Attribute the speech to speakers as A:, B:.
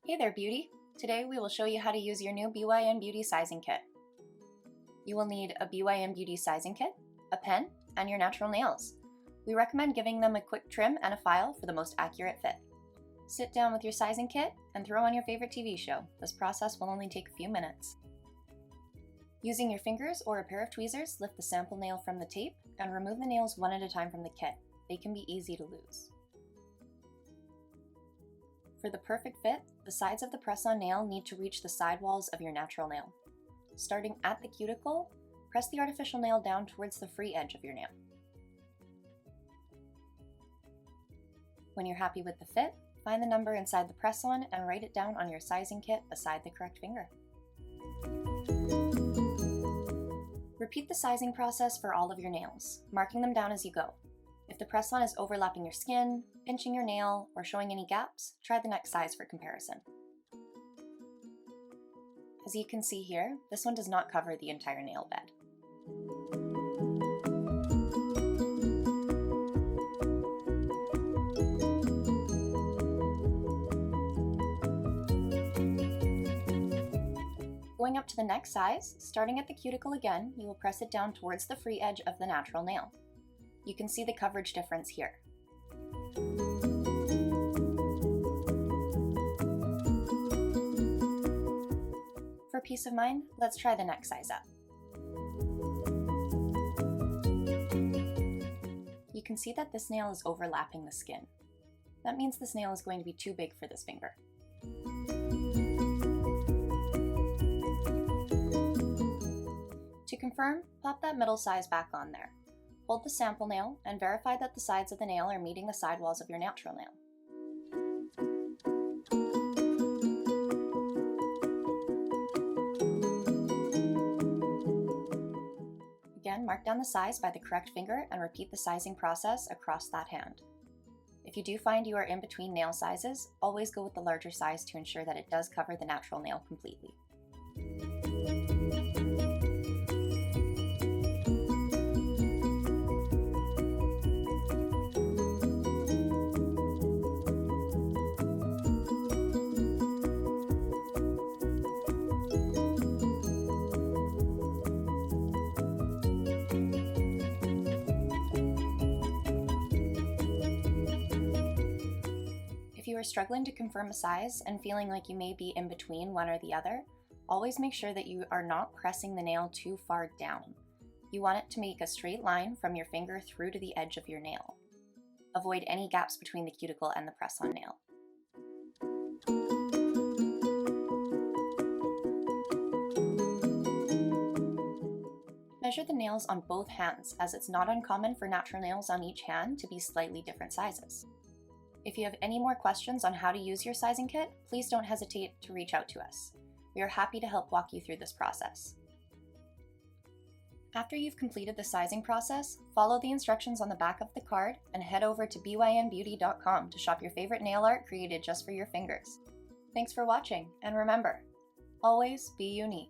A: Hey there, Beauty! Today we will show you how to use your new BYN Beauty sizing kit. You will need a BYN Beauty sizing kit, a pen, and your natural nails. We recommend giving them a quick trim and a file for the most accurate fit. Sit down with your sizing kit and throw on your favorite TV show. This process will only take a few minutes. Using your fingers or a pair of tweezers, lift the sample nail from the tape and remove the nails one at a time from the kit. They can be easy to lose. For the perfect fit, the sides of the press-on nail need to reach the side walls of your natural nail. Starting at the cuticle, press the artificial nail down towards the free edge of your nail. When you're happy with the fit, find the number inside the press-on and write it down on your sizing kit beside the correct finger. Repeat the sizing process for all of your nails, marking them down as you go. If the press-on is overlapping your skin, pinching your nail, or showing any gaps, try the next size for comparison. As you can see here, this one does not cover the entire nail bed. Going up to the next size, starting at the cuticle again, you will press it down towards the free edge of the natural nail. You can see the coverage difference here. For peace of mind, let's try the next size up. You can see that this nail is overlapping the skin. That means this nail is going to be too big for this finger. To confirm, pop that middle size back on there. Hold the sample nail and verify that the sides of the nail are meeting the side walls of your natural nail. Again, mark down the size by the correct finger and repeat the sizing process across that hand. If you do find you are in between nail sizes, always go with the larger size to ensure that it does cover the natural nail completely. If you are struggling to confirm a size and feeling like you may be in between one or the other, always make sure that you are not pressing the nail too far down. You want it to make a straight line from your finger through to the edge of your nail. Avoid any gaps between the cuticle and the press-on nail. Measure the nails on both hands, as it's not uncommon for natural nails on each hand to be slightly different sizes. If you have any more questions on how to use your sizing kit, please don't hesitate to reach out to us. We are happy to help walk you through this process. After you've completed the sizing process, follow the instructions on the back of the card and head over to bynbeauty.com to shop your favorite nail art created just for your fingers. Thanks for watching, and remember, always be unique.